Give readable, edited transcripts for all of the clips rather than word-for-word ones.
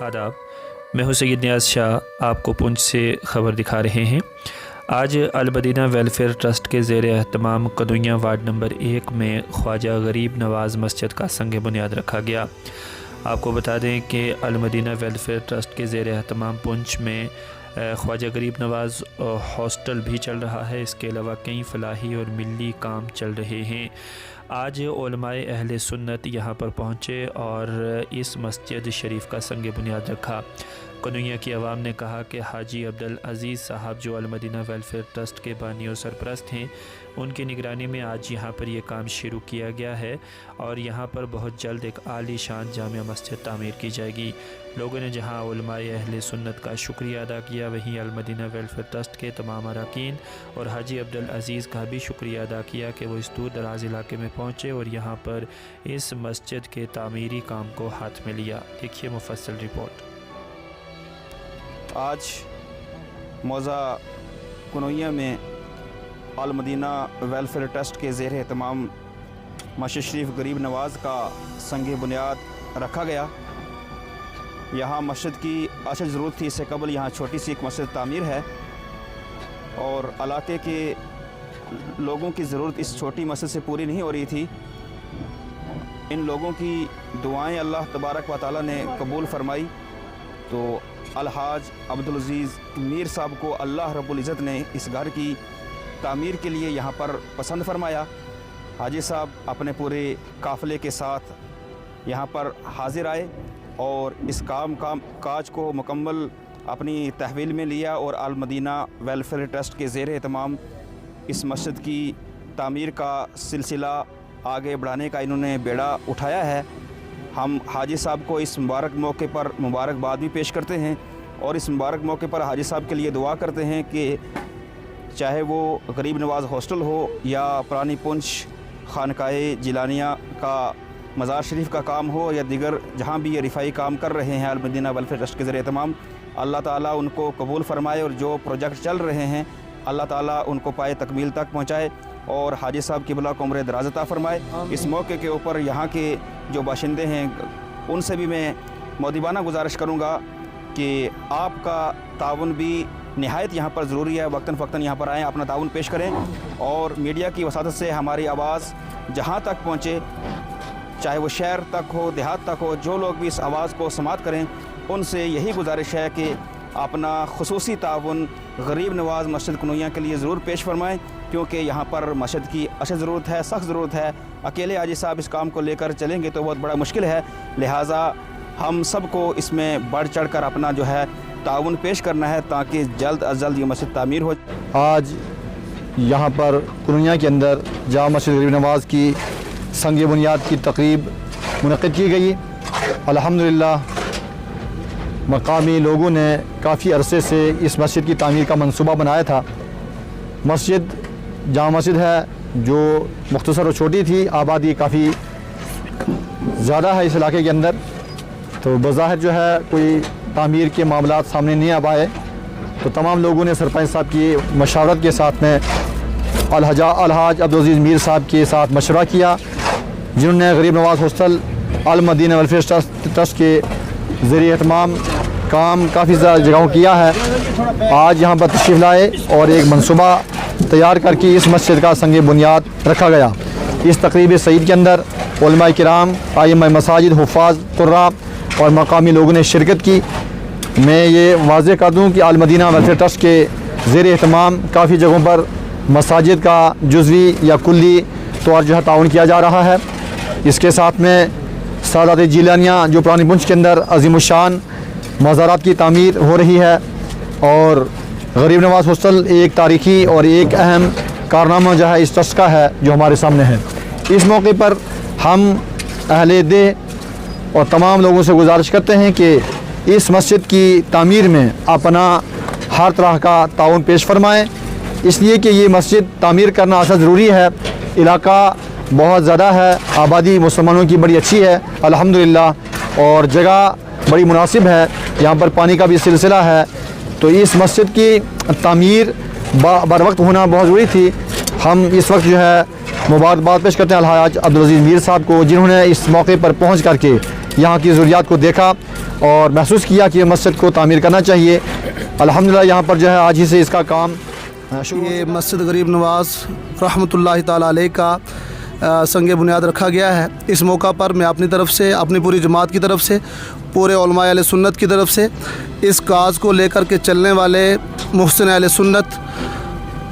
आदाब, मैं हूं सैयद नियाज़ शाह। आपको पुंछ से ख़बर दिखा रहे हैं। आज अल-मदीना वेलफेयर ट्रस्ट के ज़ेर एहतमाम कदुइयाँ वार्ड नंबर 1 में ख्वाजा गरीब नवाज़ मस्जिद का संग बुनियाद रखा गया। आपको बता दें कि अल-मदीना वेलफेयर ट्रस्ट के ज़ेर एहतमाम पुंछ में ख्वाजा गरीब नवाज़ हॉस्टल भी चल रहा है। इसके अलावा कई फलाही और मिली काम चल रहे हैं। आज उलमाए अहले सुन्नत यहाँ पर पहुँचे और इस मस्जिद शरीफ का संग बुनियाद रखा। कनुइया की आवाम ने कहा कि हाजी अब्दुल अज़ीज़ साहब जो अल-मदीना वेलफेयर ट्रस्ट के बानी और सरपरस्त हैं, उनकी निगरानी में आज यहाँ पर यह काम शुरू किया गया है और यहाँ पर बहुत जल्द एक आली शान जामिया मस्जिद तामीर की जाएगी। लोगों ने जहाँ उलमाए अहले सुन्नत का शुक्रिया अदा किया, वहीं अल-मदीना वेलफेयर ट्रस्ट के तमाम अरकान और हाजी अब्दुल अज़ीज़ का भी शुक्रिया अदा किया कि वो इस दूर दराज इलाके में पहुँचे और यहाँ पर इस मस्जिद के तामीरी काम को हाथ में लिया। देखिए मुफस्सल रिपोर्ट। आज मौज़ा कनुइया में अल-मदीना वेलफेयर ट्रस्ट के ज़ेर एहतमाम मस्जिद शरीफ गरीब नवाज़ का संग बुनियाद रखा गया। यहाँ मस्जिद की अशद ज़रूरत थी। इससे कबल यहाँ छोटी सी एक मस्जिद तामीर है और इलाके के लोगों की ज़रूरत इस छोटी मस्जिद से पूरी नहीं हो रही थी। इन लोगों की दुआएं अल्लाह तबारक व तआला ने कबूल फरमाई तो अलहाज अब्दुल अज़ीज़ मीर साहब को अल्लाह रब्बुल इज़्ज़त ने इस घर की तामीर के लिए यहाँ पर पसंद फरमाया। हाजी साहब अपने पूरे काफ़िले के साथ यहाँ पर हाज़िर आए और इस काज को मुकम्मल अपनी तहवील में लिया और अल-मदीना वेलफेयर ट्रस्ट के ज़ेर एहतमाम इस मस्जिद की तामीर का सिलसिला आगे बढ़ाने का इन्होंने बेड़ा उठाया है। हम हाजी साहब को इस मुबारक मौके पर मुबारकबाद भी पेश करते हैं और इस मुबारक मौके पर हाजी साहब के लिए दुआ करते हैं कि चाहे वो गरीब नवाज़ हॉस्टल हो या पुरानी पुंछ खानकाए जिलानिया का मज़ार शरीफ का काम हो या दीगर जहाँ भी ये रिफ़ाई काम कर रहे हैं अल-मदीना वेलफेयर ट्रस्ट के ज़रिए तमाम, अल्लाह ताला उनको कबूल फ़रमाए और जो प्रोजेक्ट चल रहे हैं अल्लाह ताला उनको पाए तकमील तक पहुँचाए और हाजी साहब की बला को उम्र दराज़ अता फ़रमाए। इस मौके के ऊपर यहाँ के जो बाशिंदे हैं उनसे भी मैं मौदीबाना गुजारिश करूँगा कि आपका ताउन भी नहायत यहाँ पर ज़रूरी है। वक्तन फ़क्तन यहाँ पर आएँ, अपना ताउन पेश करें और मीडिया की वसातत से हमारी आवाज़ जहाँ तक पहुँचे, चाहे वो शहर तक हो, देहात तक हो, जो लोग भी इस आवाज़ को समात करें उनसे यही गुजारिश है कि अपना खुसूसी ताउन गरीब नवाज़ मस्जिद कनुइया के लिए ज़रूर पेश फरमाएँ क्योंकि यहाँ पर मस्जिद की अशद ज़रूरत है, सख्त ज़रूरत है। अकेले हाजी साहब इस काम को लेकर चलेंगे तो बहुत बड़ा मुश्किल है, लिहाजा हम सब को इसमें बढ़ चढ़ कर अपना जो है ताउन पेश करना है ताकि जल्द अज जल्द ये मस्जिद तामीर हो। आज यहाँ पर कनुइया के अंदर जामा मस्जिद गरीब नवाज़ की संग बुनियाद की तकरीब मुनक़िद की गई। अल्हम्दुलिल्लाह मकामी लोगों ने काफ़ी अरसे से इस मस्जिद की तामीर का मंसूबा बनाया था। मस्जिद जामा मस्जिद है जो मुख्तसर और छोटी थी, आबादी काफ़ी ज़्यादा है इस इलाके के अंदर, तो बज़ाहिर जो है कोई तामीर के मामलात सामने नहीं आ पाए। तो तमाम लोगों ने सरपंच साहब की मशावरत के साथ में अलहाज अब्दुल अज़ीज़ मीर साहब के साथ मशवरा किया, जिन्होंने गरीब नवाज़ हॉस्टल अल-मदीना वेलफेयर ट्रस्ट के ज़रिए तमाम काम काफ़ी जगहों किया है। आज यहाँ पर तशरीफ़ लाए और एक मनसूबा तैयार करके इस मस्जिद का संग बुनियाद रखा गया। इस तकरीब सईद के अंदर उलमाए किराम, आइम्मा मसाजिद, हुफ़ाज़, कुर्रा और मकामी लोगों ने शिरकत की। मैं ये वाज़ेह कर दूँ कि अल-मदीना वेलफेयर ट्रस्ट के ज़ेर एहतमाम काफ़ी जगहों पर मसाजिद का जुज़वी या कुल्ली तौर जो है ताउन किया जा रहा है। इसके साथ में सादात जिलानिया जो पुरानी पुंछ के अंदर अज़ीमुश्शान मज़ारात की तामीर हो रही है और गरीब नवाज़ हॉस्टल एक तारीख़ी और एक अहम कारनामा जो है इस ट्रस्ट का है जो हमारे सामने है। इस मौके पर हम अहले देह और तमाम लोगों से गुजारिश करते हैं कि इस मस्जिद की तामीर में अपना हर तरह का ताउन पेश फरमाएँ, इसलिए कि ये मस्जिद तामीर करना असल ज़रूरी है। इलाका बहुत ज़्यादा है, आबादी मुसलमानों की बड़ी अच्छी है अल्हम्दुलिल्लाह और जगह बड़ी मुनासिब है, यहाँ पर पानी का भी सिलसिला है। तो इस मस्जिद की तामीर बर वक्त होना बहुत ज़रूरी थी। हम इस वक्त जो है मुबारकबाद पेश करते हैं अलहाज अब्दुल अज़ीज़ मीर साहब को, जिन्होंने इस मौके पर पहुँच करके यहाँ की ज़रूरियात को देखा और महसूस किया कि मस्जिद को तामीर करना चाहिए। अल्हम्दुलिल्लाह यहाँ पर जो है आज ही से इसका काम शुरू। ये मस्जिद गरीब नवाज़ रहमतुल्लाहि ताला अलैह का संग बुनियाद रखा गया है। इस मौका पर मैं अपनी तरफ से, अपनी पूरी जमात की तरफ से, पूरे उलमा अहले सुन्नत की तरफ से इस काज को लेकर के चलने वाले मुहसिन अहले सुन्नत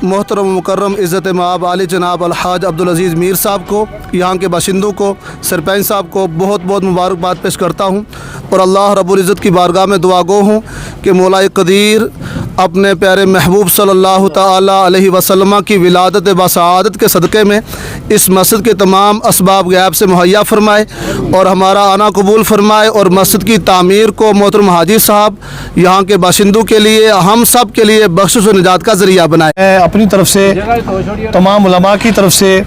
मोहतरम मुकर्रम इज़्ज़त माब आली जनाब अलहाज अब्दुल अज़ीज़ मीर साहब को, यहाँ के बाशिंदों को, सरपंच साहब को बहुत बहुत मुबारकबाद पेश करता हूँ और अल्लाह रब्बुल इज़्ज़त की बारगाह में दुआ गो हूँ कि मौला कदीर अपने प्यारे महबूब सल्लल्लाहु ताला अलैहि वसल्लम की विलादत बसादत के सदक़े में इस मस्जिद के तमाम असबाब गैब से मुहैया फरमाए और हमारा आना कबूल फरमाए और मस्जिद की तामीर को मोहतरम हाजी साहब यहाँ के बाशिंदों के लिए, हम सब के लिए बख्शिश व निजात का ज़रिया बनाए। अपनी तरफ से, तमाम उलमा की तरफ से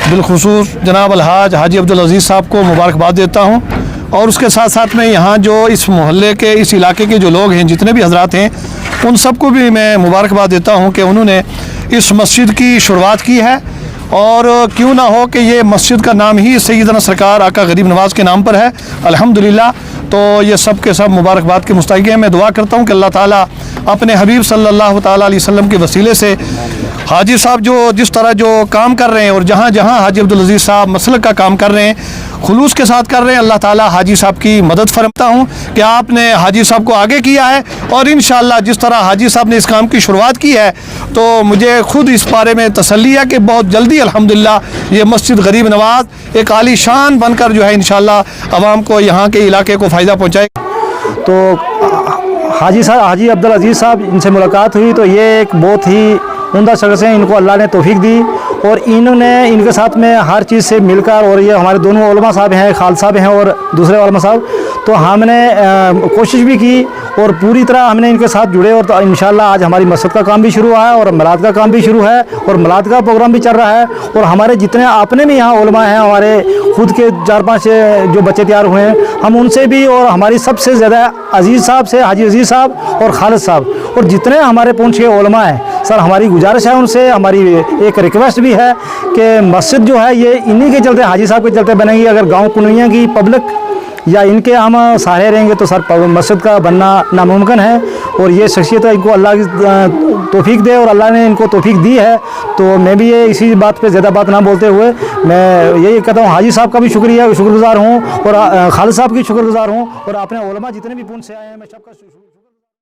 बिलखुसूस जनाब अलहाज हाजी अब्दुल अज़ीज़ साहब को मुबारकबाद देता हूँ और उसके साथ साथ में यहाँ जो इस मोहल्ले के, इस इलाके के जो लोग हैं, जितने भी हजरात हैं, उन सबको भी मैं मुबारकबाद देता हूँ कि उन्होंने इस मस्जिद की शुरुआत की है। और क्यों ना हो कि ये मस्जिद का नाम ही सैयदना सरकार आका गरीब नवाज़ के नाम पर है, अल्हम्दुलिल्लाह। तो ये सब के सब मुबारकबाद के मुस्तहिक़ हैं। मैं दुआ करता हूँ कि अल्लाह ताला अपने हबीब सल्लल्लाहु ताला अलैहि वसल्लम के वसीले से हाजी साहब जो जिस तरह जो काम कर रहे हैं और जहाँ जहाँ हाजी अब्दुल अज़ीज़ साहब मसलक का काम कर रहे हैं, खुलूस के साथ कर रहे हैं, अल्लाह ताला हाजी साहब की मदद फरमाता हूँ कि आपने हाजी साहब को आगे किया है और इंशाअल्लाह जिस तरह हाजी साहब ने इस काम की शुरुआत की है तो मुझे खुद इस बारे में तसल्ली है कि बहुत जल्दी अल्हम्दुलिल्लाह ये मस्जिद गरीब नवाज़ एक आलीशान बनकर जो है इंशाअल्लाह आवाम को, यहाँ के इलाके को फ़ायदा पहुँचाएगा। तो हाजी अब्दुल अज़ीज़ साहब, इनसे मुलाकात हुई तो ये एक बहुत ही उम्दा शख्स हैं, इनको अल्लाह ने तौफीक दी और इन्होंने इनके साथ में हर चीज़ से मिलकर, और ये हमारे दोनों उलमा साहब हैं, खाल साहब हैं और दूसरे उलमा साहब, तो हमने कोशिश भी की और पूरी तरह हमने इनके साथ जुड़े और तो इंशाअल्लाह आज हमारी मस्जिद का काम भी शुरू हुआ है और मिलाद का काम भी शुरू है और मिलाद का प्रोग्राम भी चल रहा है। और हमारे जितने अपने भी यहाँ उलमा हैं, हमारे खुद के 4-5 जो बच्चे तैयार हुए हैं, हम उनसे भी और हमारी सबसे ज़्यादा अज़ीज़ साहब से, हाजी अज़ीज़ साहब और खालिद साहब और जितने हमारे पूंछ के उलमा हैं, सर हमारी गुजारिश है उनसे, हमारी एक रिक्वेस्ट भी है कि मस्जिद जो है ये इन्हीं के चलते, हाजी साहब के चलते बनेगी। अगर गाँव कुनैया की पब्लिक या इनके हम सहारे रहेंगे तो सर मस्जिद का बनना नामुमकिन है और ये शख्सियत इनको अल्लाह की तौफीक दे और अल्लाह ने इनको तौफीक दी है। तो मैं भी ये इसी बात पे ज़्यादा बात ना बोलते हुए मैं यही कहता हूँ, हाजी साहब का भी शुक्रिया, शुक्रगुज़ार हूँ और खालिद साहब की शुक्रगुज़ार हूँ और अपने उलमा जितने भी पूंछ से आए हैं मैं सबका